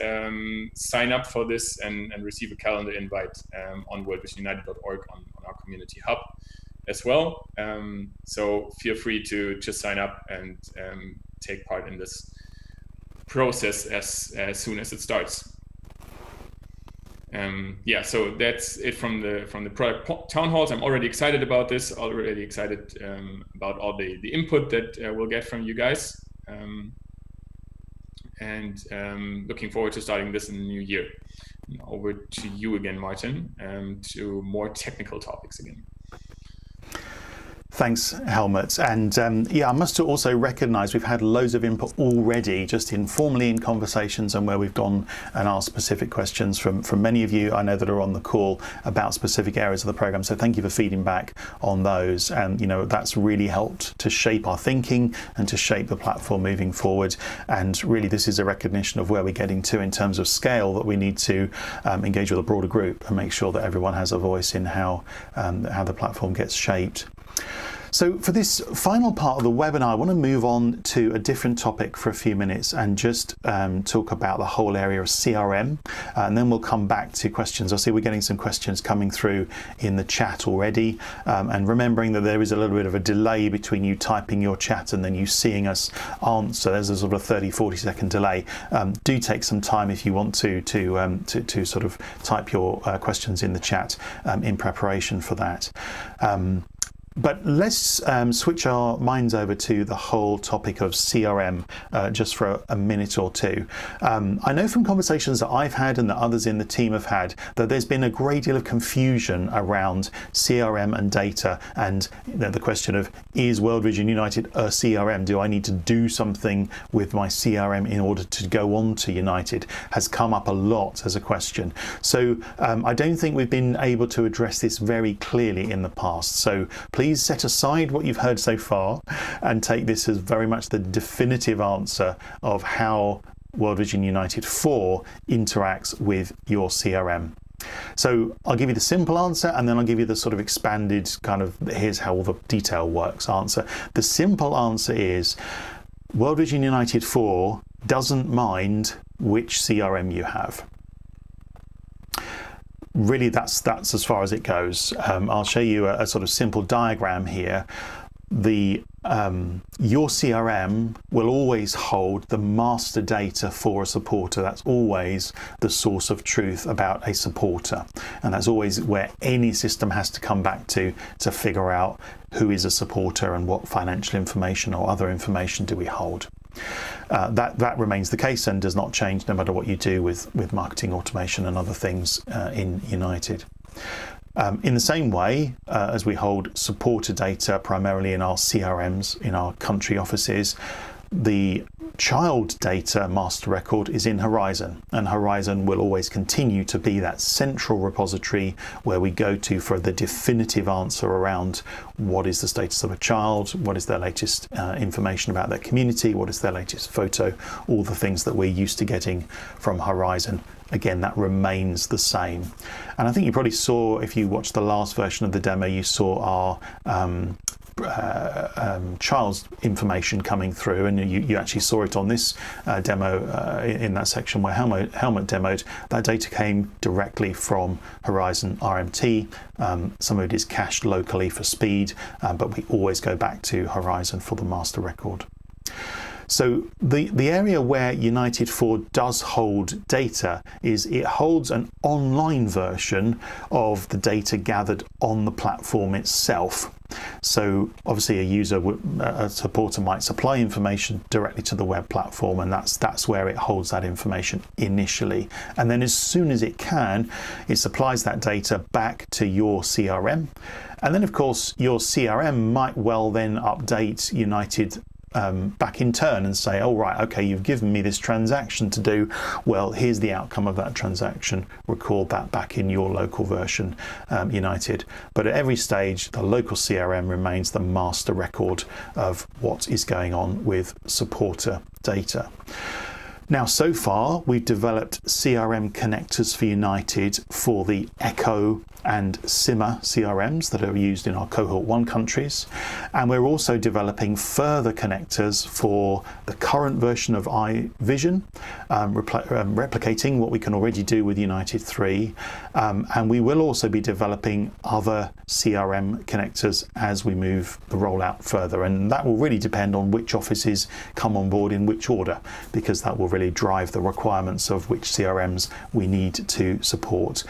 Speaker 2: sign up for this and receive a calendar invite on worldvisionunited.org on our community hub as well. So feel free to just sign up and take part in this process as soon as it starts. Yeah, so that's it from the product town halls. I'm already excited about this, already excited about all the input that we'll get from you guys. And looking forward to starting this in the new year. Over to you again, Martin, to more technical topics again.
Speaker 1: Thanks, Helmut. And yeah, I must also recognise we've had loads of input already, just informally in conversations and where we've gone and asked specific questions from many of you I know that are on the call about specific areas of the programme. So thank you for feeding back on those. And, you know, that's really helped to shape our thinking and to shape the platform moving forward. And really, this is a recognition of where we're getting to in terms of scale, that we need to engage with a broader group and make sure that everyone has a voice in how the platform gets shaped. So for this final part of the webinar, I want to move on to a different topic for a few minutes and just talk about the whole area of CRM, and then we'll come back to questions. I see we're getting some questions coming through in the chat already, and remembering that there is a little bit of a delay between you typing your chat and then you seeing us answer. There's a sort of 30-40 second delay. Do take some time if you want to sort of type your questions in the chat in preparation for that. But let's switch our minds over to the whole topic of CRM just for a minute or two. I know from conversations that I've had and that others in the team have had that there's been a great deal of confusion around CRM and data, and the question of, is World Vision United a CRM? Do I need to do something with my CRM in order to go on to United? Has come up a lot as a question. So I don't think we've been able to address this very clearly in the past. So please set aside what you've heard so far and take this as very much the definitive answer of how World Vision United 4 interacts with your CRM. So I'll give you the simple answer, and then I'll give you the sort of expanded kind of here's how all the detail works answer. The simple answer is World Vision United 4 doesn't mind which CRM you have. really that's as far as it goes. I'll show you a sort of simple diagram here. Your CRM will always hold the master data for a supporter. That's always the source of truth about a supporter, and that's always where any system has to come back to figure out who is a supporter and what financial information or other information do we hold. That remains the case and does not change no matter what you do with marketing automation and other things in United. In the same way as we hold supporter data primarily in our CRMs, in our country offices, the child data master record is in Horizon, and Horizon will always continue to be that central repository where we go to for the definitive answer around what is the status of a child, what is their latest information about their community, what is their latest photo, all the things that we're used to getting from Horizon. Again, that remains the same. And I think you probably saw, if you watched the last version of the demo, you saw our child's information coming through, and you actually saw it on this demo in that section where Helmut demoed. That data came directly from Horizon RMT. Some of it is cached locally for speed, but we always go back to Horizon for the master record. So the area where United 4 does hold data is it holds an online version of the data gathered on the platform itself. So obviously a supporter might supply information directly to the web platform, and that's where it holds that information initially. And then as soon as it can, it supplies that data back to your CRM. And then of course your CRM might well then update United back in turn and say, oh right, okay, you've given me this transaction to do, well, here's the outcome of that transaction, record that back in your local version, United. But at every stage, the local CRM remains the master record of what is going on with supporter data. Now, so far, we've developed CRM connectors for United for the Echo and Simmer CRMs that are used in our Cohort 1 countries. And we're also developing further connectors for the current version of iVision, replicating what we can already do with United 3. And we will also be developing other CRM connectors as we move the rollout further. And that will really depend on which offices come on board in which order, because that will really drive the requirements of which CRMs we need to support.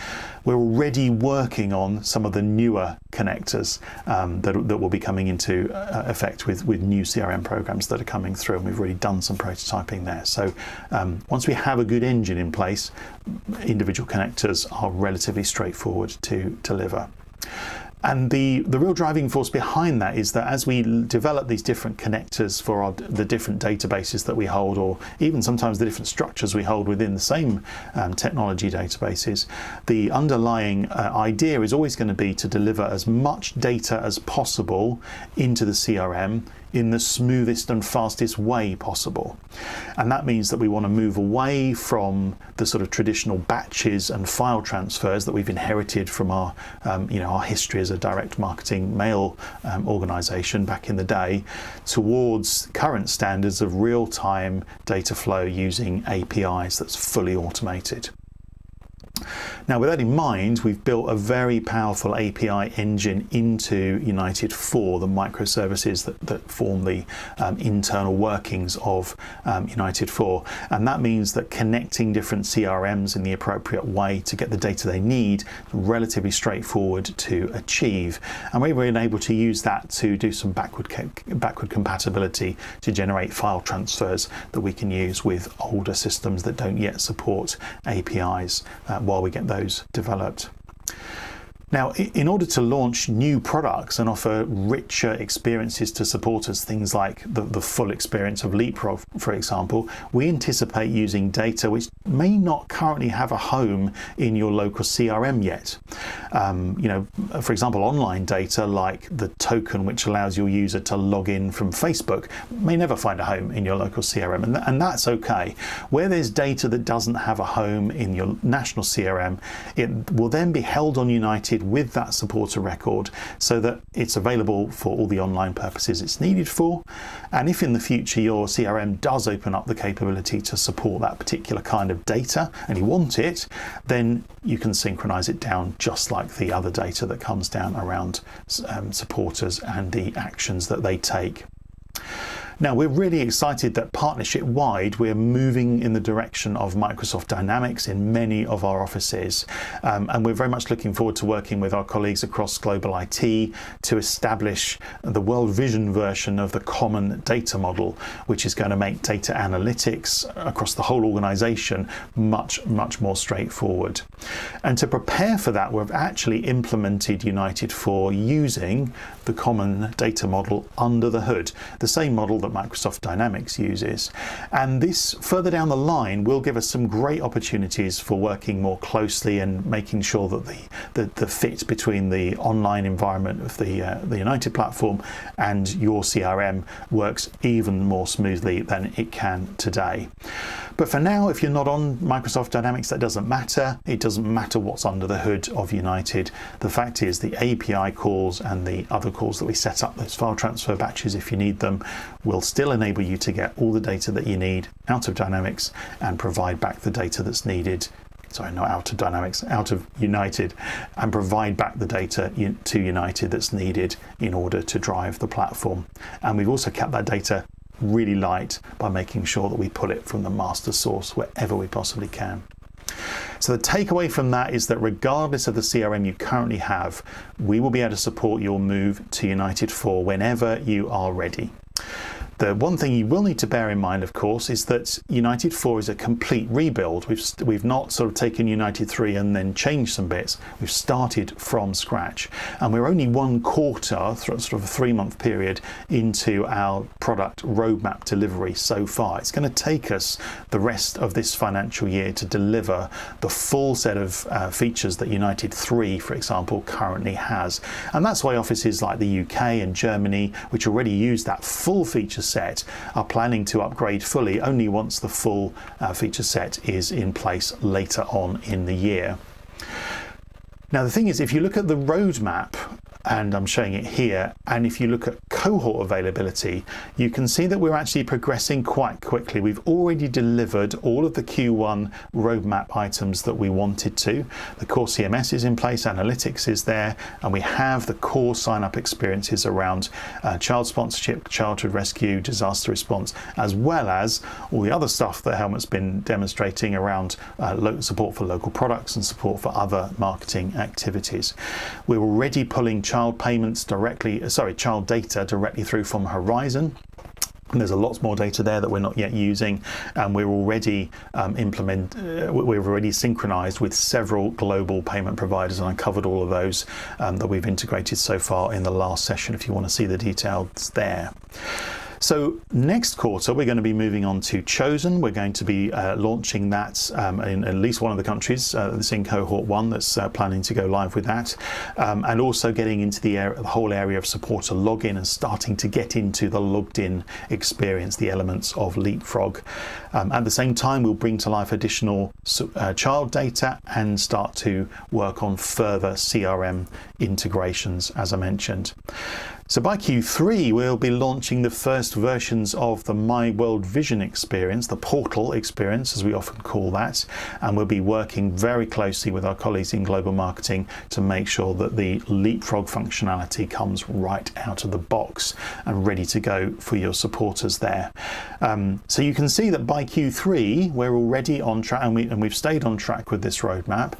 Speaker 1: We're already working on some of the newer connectors that will be coming into effect with new CRM programs that are coming through, and we've already done some prototyping there. So once we have a good engine in place, individual connectors are relatively straightforward to deliver. And the real driving force behind that is that as we develop these different connectors for the different databases that we hold, or even sometimes the different structures we hold within the same technology databases, the underlying idea is always going to be to deliver as much data as possible into the CRM in the smoothest and fastest way possible. And that means that we want to move away from the sort of traditional batches and file transfers that we've inherited from our history as a direct marketing mail organization back in the day, towards current standards of real-time data flow using APIs that's fully automated. Now, with that in mind, we've built a very powerful API engine into United 4, the microservices that form the internal workings of United 4. And that means that connecting different CRMs in the appropriate way to get the data they need is relatively straightforward to achieve. And we've been able to use that to do some backward compatibility to generate file transfers that we can use with older systems that don't yet support APIs while we get those developed. Now, in order to launch new products and offer richer experiences to supporters, things like the full experience of Leapfrog, for example, we anticipate using data which may not currently have a home in your local CRM yet. For example, online data like the token which allows your user to log in from Facebook may never find a home in your local CRM, and that's okay. Where there's data that doesn't have a home in your national CRM, it will then be held on United United with that supporter record so that it's available for all the online purposes it's needed for. And if in the future your CRM does open up the capability to support that particular kind of data and you want it, then you can synchronize it down just like the other data that comes down around supporters and the actions that they take. Now, we're really excited that partnership-wide, we're moving in the direction of Microsoft Dynamics in many of our offices. And we're very much looking forward to working with our colleagues across global IT to establish the World Vision version of the common data model, which is going to make data analytics across the whole organization much, much more straightforward. And to prepare for that, we've actually implemented United 4 using the common data model under the hood, the same model that Microsoft Dynamics uses. And this further down the line will give us some great opportunities for working more closely and making sure that the fit between the online environment of the United platform and your CRM works even more smoothly than it can today. But for now, if you're not on Microsoft Dynamics, that doesn't matter. It doesn't matter what's under the hood of United. The fact is the API calls and the other calls that we set up, those file transfer batches if you need them, will still enable you to get all the data that you need out of Dynamics and provide back the data that's needed. Sorry, not out of Dynamics, out of United, and provide back the data to United that's needed in order to drive the platform. And we've also kept that data really light by making sure that we pull it from the master source wherever we possibly can. So the takeaway from that is that regardless of the CRM you currently have, we will be able to support your move to United 4 whenever you are ready. The one thing you will need to bear in mind, of course, is that United 4 is a complete rebuild. We've not sort of taken United 3 and then changed some bits. We've started from scratch. And we're only one quarter, sort of a 3-month period, into our product roadmap delivery so far. It's going to take us the rest of this financial year to deliver the full set of features that United 3, for example, currently has. And that's why offices like the UK and Germany, which already use that full feature set, are planning to upgrade fully only once the full feature set is in place later on in the year. Now the thing is, if you look at the roadmap, and I'm showing it here, and if you look at cohort availability, you can see that we're actually progressing quite quickly. We've already delivered all of the Q1 roadmap items that we wanted to. The core CMS is in place, analytics is there, and we have the core sign-up experiences around child sponsorship, childhood rescue, disaster response, as well as all the other stuff that Helmut's been demonstrating around support for local products and support for other marketing activities. We're already pulling child data directly through from Horizon. And there's a lot more data there that we're not yet using, and we're already we've already synchronized with several global payment providers, and I covered all of those that we've integrated so far in the last session if you want to see the details there. So next quarter, we're going to be moving on to Chosen. We're going to be launching that in at least one of the countries that's in cohort 1 that's planning to go live with that. And also getting into the whole area of supporter login and starting to get into the logged in experience, the elements of Leapfrog. At the same time, we'll bring to life additional child data and start to work on further CRM integrations, as I mentioned. So by Q3, we'll be launching the first versions of the My World Vision experience, the portal experience, as we often call that. And we'll be working very closely with our colleagues in global marketing to make sure that the Leapfrog functionality comes right out of the box and ready to go for your supporters there. So you can see that by Q3, we're already on track, and we've stayed on track with this roadmap.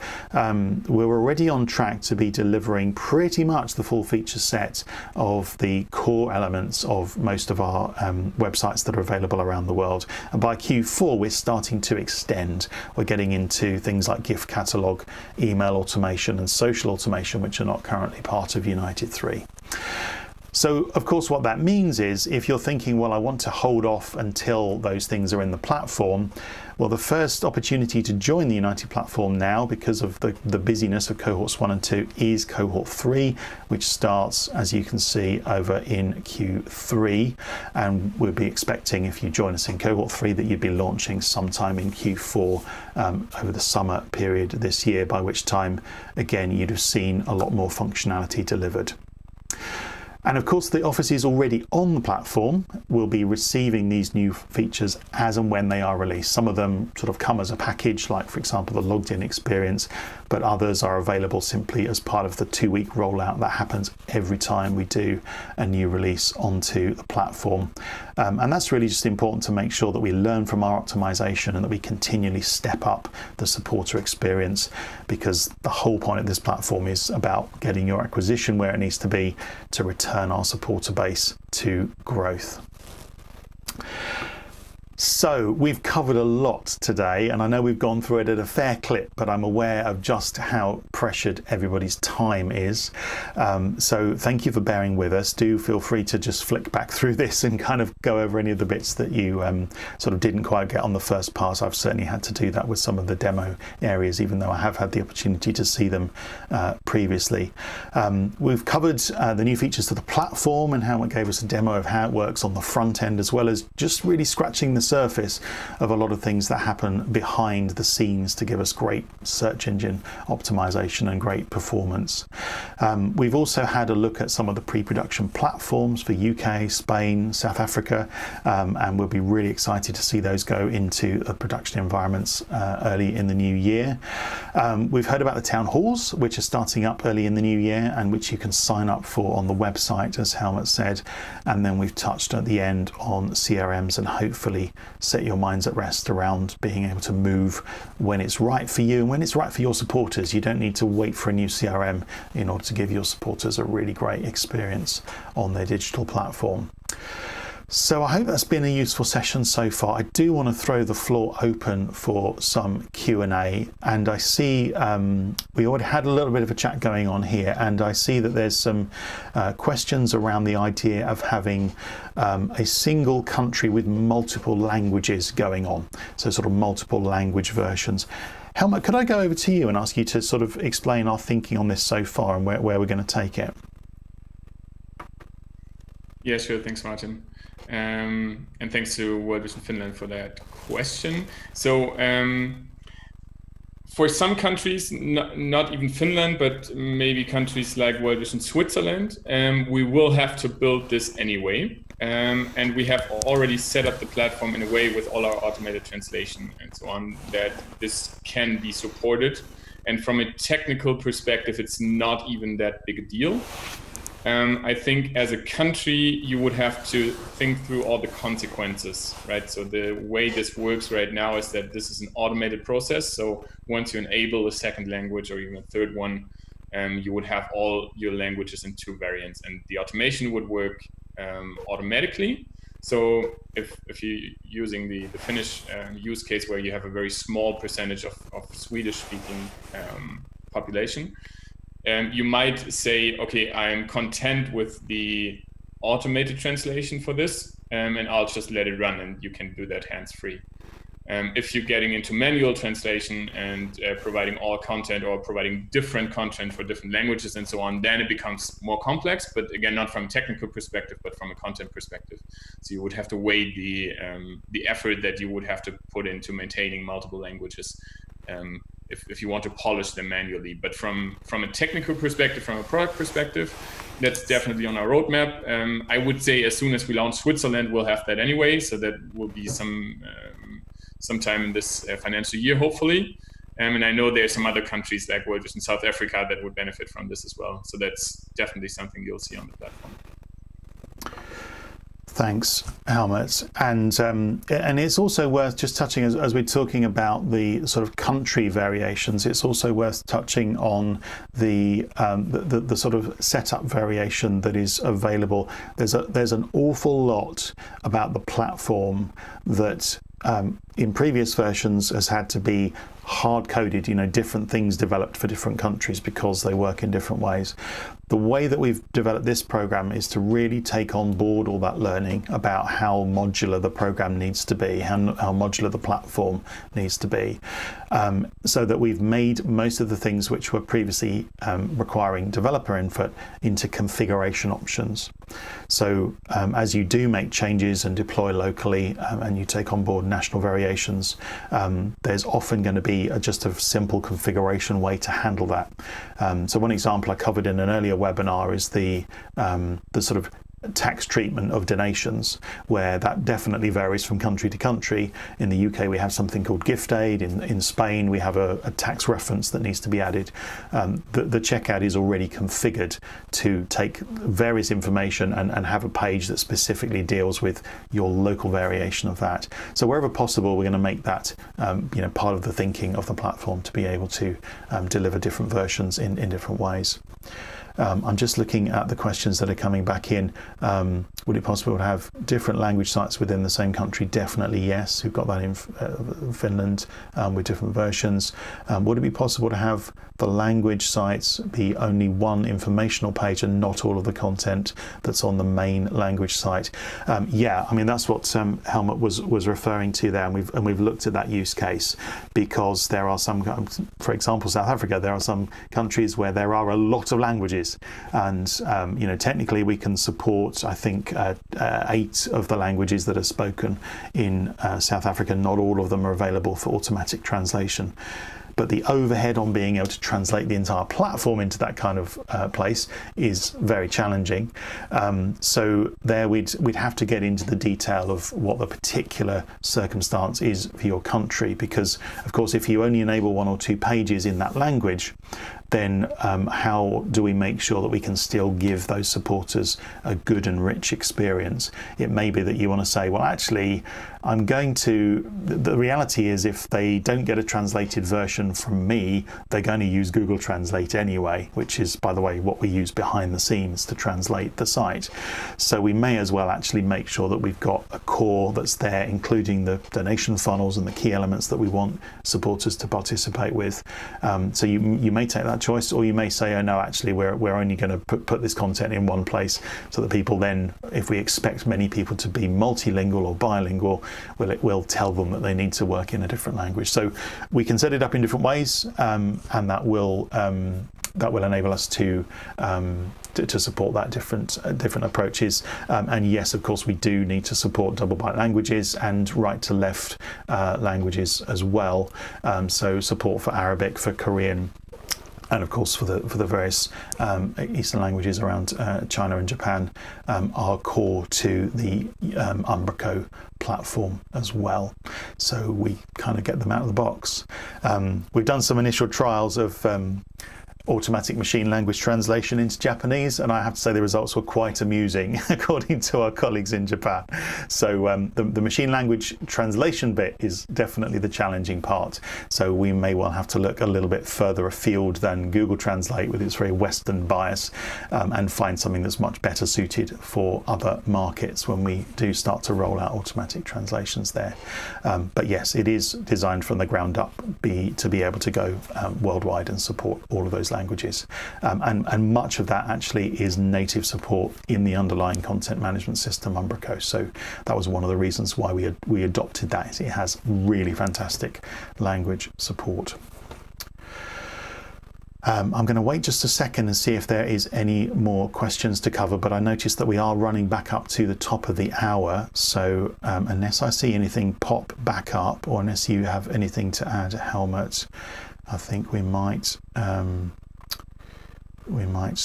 Speaker 1: We're already on track to be delivering pretty much the full feature set of the core elements of most of our websites that are available around the world. And by Q4, we're starting to extend. We're getting into things like gift catalog, email automation, and social automation, which are not currently part of United 3. So, of course, what that means is if you're thinking, well, I want to hold off until those things are in the platform, well, the first opportunity to join the United platform now, because of the busyness of cohorts 1 and 2, is cohort 3, which starts, as you can see, over in Q3. And we'll be expecting, if you join us in cohort 3, that you'd be launching sometime in Q4 over the summer period this year, by which time, again, you'd have seen a lot more functionality delivered. And of course, the office is already on the platform. We'll be receiving these new features as and when they are released. Some of them sort of come as a package, like, for example, the logged in experience, but others are available simply as part of the 2-week rollout that happens every time we do a new release onto the platform. And that's really just important to make sure that we learn from our optimization and that we continually step up the supporter experience, because the whole point of this platform is about getting your acquisition where it needs to be to return our supporter base to growth. So we've covered a lot today, and I know we've gone through it at a fair clip, but I'm aware of just how pressured everybody's time is. So thank you for bearing with us. Do feel free to just flick back through this and kind of go over any of the bits that you sort of didn't quite get on the first pass. I've certainly had to do that with some of the demo areas, even though I have had the opportunity to see them previously. We've covered the new features to the platform and how it gave us a demo of how it works on the front end, as well as just really scratching the surface of a lot of things that happen behind the scenes to give us great search engine optimization and great performance. We've also had a look at some of the pre-production platforms for UK, Spain, South Africa, and we'll be really excited to see those go into production environments early in the new year. We've heard about the town halls, which are starting up early in the new year and which you can sign up for on the website, as Helmut said. And then we've touched at the end on CRMs and hopefully set your minds at rest around being able to move when it's right for you and when it's right for your supporters. You don't need to wait for a new CRM in order to give your supporters a really great experience on their digital platform. So I hope that's been a useful session so far. I do want to throw the floor open for some Q&A, and I see we already had a little bit of a chat going on here, and I see that there's some questions around the idea of having a single country with multiple languages going on, so sort of multiple language versions. Helmut, could I go over to you and ask you to sort of explain our thinking on this so far and where we're going to take it?
Speaker 2: Yeah, sure. Thanks, Martin. And thanks to World Vision Finland for that question. So for some countries, not even Finland, but maybe countries like World Vision Switzerland, we will have to build this anyway. And we have already set up the platform in a way with all our automated translation and so on that this can be supported. And from a technical perspective, it's not even that big a deal. I think as a country, you would have to think through all the consequences, right? So the way this works right now is that this is an automated process. So once you enable a second language or even a third one, you would have all your languages in 2 variants, and the automation would work automatically. So if you're using the Finnish use case where you have a very small percentage of Swedish-speaking population, you might say, okay, I'm content with the automated translation for this, and I'll just let it run, and you can do that hands-free. If you're getting into manual translation and providing all content or providing different content for different languages and so on, then it becomes more complex, but again, not from a technical perspective, but from a content perspective. So you would have to weigh the effort that you would have to put into maintaining multiple languages if you want to polish them manually. But from a technical perspective, from a product perspective, that's definitely on our roadmap. I would say as soon as we launch Switzerland, we'll have that anyway. So that will be sometime in this financial year, hopefully. And I know there are some other countries like World Vision South Africa that would benefit from this as well. So that's definitely something you'll see on the platform.
Speaker 1: Thanks, Helmut. And it's also worth just touching, as we're talking about the sort of country variations, it's also worth touching on the sort of setup variation that is available. There's an awful lot about the platform that in previous versions has had to be hard-coded, different things developed for different countries because they work in different ways. The way that we've developed this program is to really take on board all that learning about how modular the program needs to be, how modular the platform needs to be, so that we've made most of the things which were previously requiring developer input into configuration options. So as you do make changes and deploy locally and you take on board national variations, there's often going to be just a simple configuration way to handle that. So one example I covered in an earlier webinar is the sort of tax treatment of donations, where that definitely varies from country to country. In the UK we have something called gift aid. In Spain we have a tax reference that needs to be added. The checkout is already configured to take various information and have a page that specifically deals with your local variation of that. So wherever possible we're going to make that part of the thinking of the platform to be able to deliver different versions in different ways. I'm just looking at the questions that are coming back in. Would it be possible to have different language sites within the same country? Definitely yes. We've got that in Finland with different versions. Would it be possible to have the language sites be only one informational page and not all of the content that's on the main language site? Yeah, I mean that's what Helmut was referring to there, and we've looked at that use case, because there are some, for example, South Africa, there are some countries where there are a lot of languages, and technically we can support, I think, 8 of the languages that are spoken in South Africa. Not all of them are available for automatic translation. But the overhead on being able to translate the entire platform into that kind of place is very challenging. So there we'd have to get into the detail of what the particular circumstance is for your country, because of course if you only enable 1 or 2 pages in that language, then how do we make sure that we can still give those supporters a good and rich experience? It may be that you want to say, well, actually, I'm going to, the reality is if they don't get a translated version from me, they're going to use Google Translate anyway, which is, by the way, what we use behind the scenes to translate the site. So we may as well actually make sure that we've got a core that's there, including the donation funnels and the key elements that we want supporters to participate with. So you may take that choice, or you may say, oh no, actually we're only going to put this content in one place, so that people then, if we expect many people to be multilingual or bilingual, we'll tell them that they need to work in a different language. So we can set it up in different ways, and that will enable us to support that different approaches. And yes, of course, we do need to support double byte languages and right to left languages as well. So support for Arabic, for Korean, and of course for the various Eastern languages around China and Japan are core to the Umbraco platform as well. So we kind of get them out of the box. We've done some initial trials of automatic machine language translation into Japanese, and I have to say the results were quite amusing according to our colleagues in Japan. So the machine language translation bit is definitely the challenging part, so we may well have to look a little bit further afield than Google Translate with its very Western bias, and find something that's much better suited for other markets when we do start to roll out automatic translations there. But yes, it is designed from the ground up to be able to go worldwide and support all of those languages, and much of that actually is native support in the underlying content management system Umbraco. So that was one of the reasons why we adopted that. It has really fantastic language support. I'm going to wait just a second and see if there is any more questions to cover, but I noticed that we are running back up to the top of the hour, so unless I see anything pop back up, or unless you have anything to add, Helmut, I think we might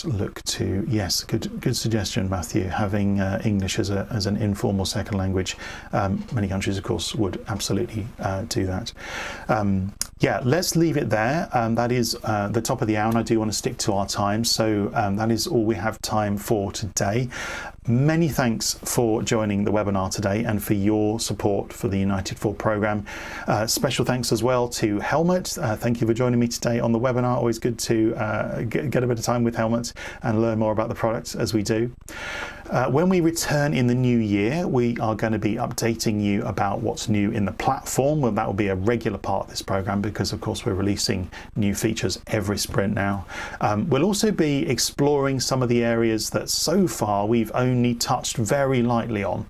Speaker 1: look to, yes, good suggestion, Matthew, having English as an informal second language. Many countries, of course, would absolutely do that. Yeah, let's leave it there. That is the top of the hour, and I do want to stick to our time, so that is all we have time for today. Many thanks for joining the webinar today and for your support for the United 4 program. Special thanks as well to Helmut. Thank you for joining me today on the webinar. Always good to get a bit of time with Helmut and learn more about the product as we do. When we return in the new year, we are going to be updating you about what's new in the platform. Well, that will be a regular part of this program because, of course, we're releasing new features every sprint now. We'll also be exploring some of the areas that so far we've only touched very lightly on.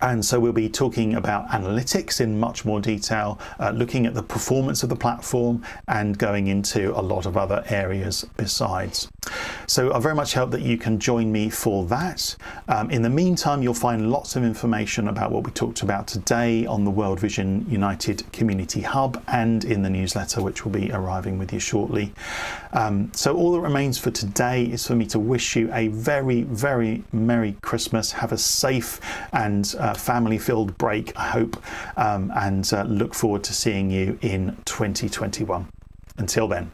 Speaker 1: And so we'll be talking about analytics in much more detail, looking at the performance of the platform and going into a lot of other areas besides. So I very much hope that you can join me for that. In the meantime, you'll find lots of information about what we talked about today on the World Vision United Community Hub and in the newsletter, which will be arriving with you shortly. So all that remains for today is for me to wish you a very, very Merry Christmas. Have a safe and family-filled break, I hope, and look forward to seeing you in 2021. Until then.